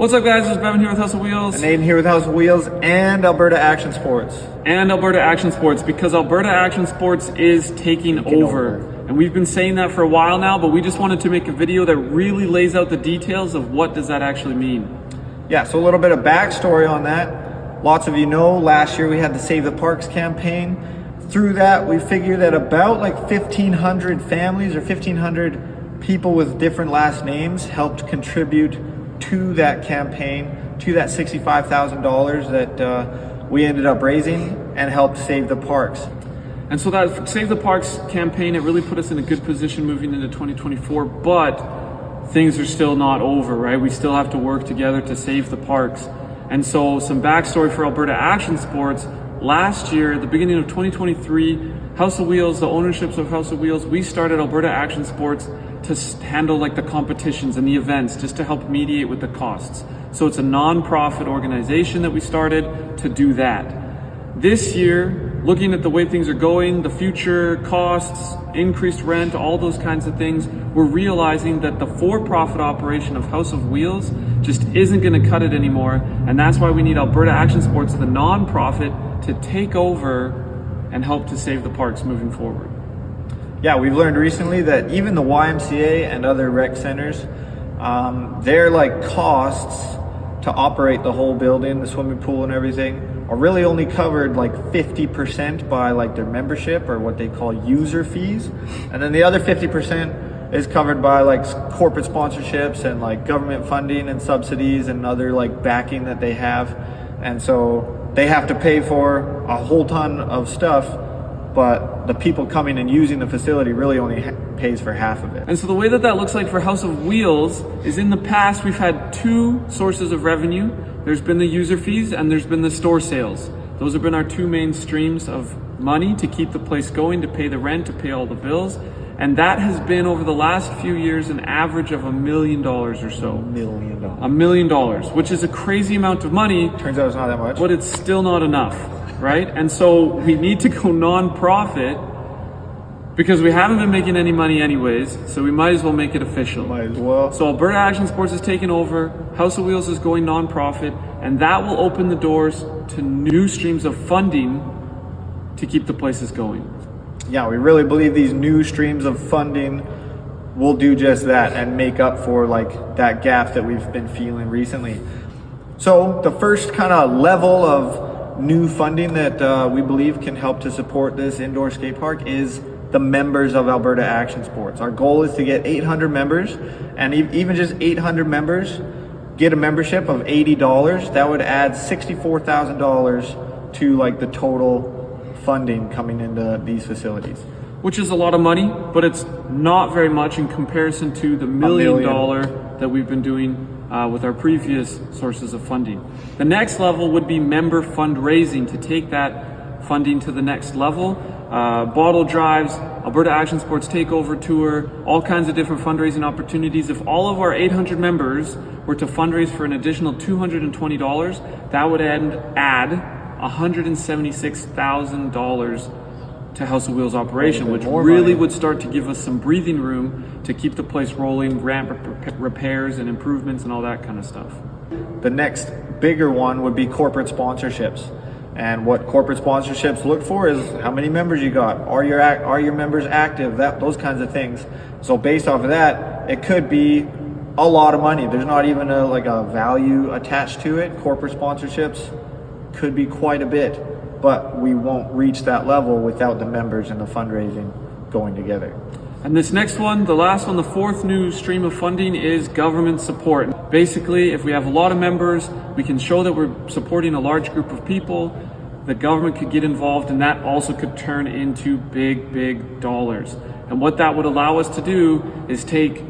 What's up, guys? It's Bevan here with House of Wheels. And Aiden here with House of Wheels and Alberta Action Sports. Because Alberta Action Sports is taking over. And we've been saying that for a while now, but we just wanted to make a video that really lays out the details of what does that actually mean. Yeah, so a little bit of backstory on that. Lots of you know, last year we had the Save the Parks campaign. Through that, we figured that about like 1,500 families or 1,500 people with different last names helped contribute to that campaign, to that $65,000 that we ended up raising and helped save the parks. And so that Save the Parks campaign, it really put us in a good position moving into 2024, but things are still not over, right? We still have to work together to save the parks. And so some backstory for Alberta Action Sports. Last year, at the beginning of 2023, House of Wheels, the ownerships of House of Wheels, we started Alberta Action Sports to handle like the competitions and the events, just to help mediate with the costs. So it's a non-profit organization that we started to do that. This year, looking at the way things are going, the future costs, increased rent, all those kinds of things, we're realizing that the for-profit operation of House of Wheels just isn't going to cut it anymore. And that's why we need Alberta Action Sports, the non-profit, to take over and help to save the parks moving forward. Yeah, we've learned recently that even the YMCA and other rec centers, their like costs to operate the whole building, the swimming pool and everything, are really only covered like 50% by like their membership or what they call user fees. And then the other 50% is covered by like corporate sponsorships and like government funding and subsidies and other like backing that they have. And so they have to pay for a whole ton of stuff, but the people coming and using the facility really only pays for half of it. And so the way that that looks like for House of Wheels is, in the past we've had two sources of revenue. There's been the user fees and there's been the store sales. Those have been our two main streams of money to keep the place going, to pay the rent, to pay all the bills. And that has been, over the last few years, an average of $1 million or so. $1 million, which is a crazy amount of money. Turns out it's not that much. But it's still not enough, right? And so we need to go non-profit because we haven't been making any money anyways, so we might as well make it official. Might as well. So Alberta Action Sports is taking over, House of Wheels is going non-profit, and that will open the doors to new streams of funding to keep the places going. Yeah, we really believe these new streams of funding will do just that and make up for like that gap that we've been feeling recently. So the first kind of level of new funding that we believe can help to support this indoor skate park is the members of Alberta Action Sports. Our goal is to get 800 members, and even just 800 members get a membership of $80. That would add $64,000 to like the total funding coming into these facilities. Which is a lot of money, but it's not very much in comparison to the $1 million that we've been doing with our previous sources of funding. The next level would be member fundraising, to take that funding to the next level. Bottle drives, Alberta Action Sports Takeover Tour, all kinds of different fundraising opportunities. If all of our 800 members were to fundraise for an additional $220, that would add $176,000 to House of Wheels operation, which really would start to give us some breathing room to keep the place rolling, ramp repairs and improvements and all that kind of stuff. The next bigger one would be corporate sponsorships. And what corporate sponsorships look for is how many members you got, are your members active, those kinds of things. So based off of that, it could be a lot of money. There's not even a value attached to it. Corporate sponsorships could be quite a bit, but we won't reach that level without the members and the fundraising going together. And this next one, the last one, the fourth new stream of funding, is government support. Basically, if we have a lot of members, we can show that we're supporting a large group of people. The government could get involved, and that also could turn into big dollars. And what that would allow us to do is take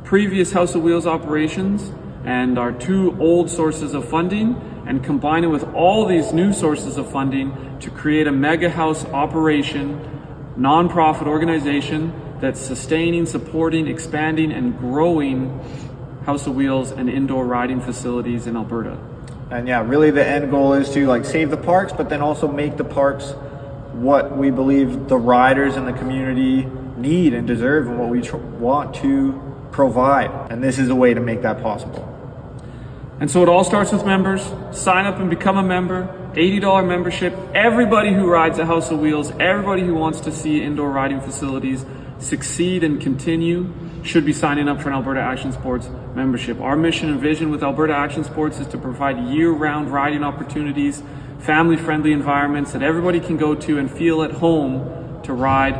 previous House of Wheels operations and our two old sources of funding and combine it with all these new sources of funding to create a mega house operation, non-profit organization that's sustaining, supporting, expanding, and growing House of Wheels and indoor riding facilities in Alberta. And yeah, really the end goal is to like save the parks, but then also make the parks what we believe the riders and the community need and deserve, and what we want to provide. And this is a way to make that possible. And so it all starts with members. Sign up and become a member. $80 membership. Everybody who rides a House of Wheels, everybody who wants to see indoor riding facilities succeed and continue should be signing up for an Alberta Action Sports membership. Our mission and vision with Alberta Action Sports is to provide year-round riding opportunities, family-friendly environments that everybody can go to and feel at home to ride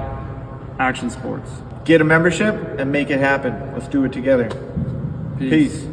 action sports. Get a membership and make it happen. Let's do it together. Peace.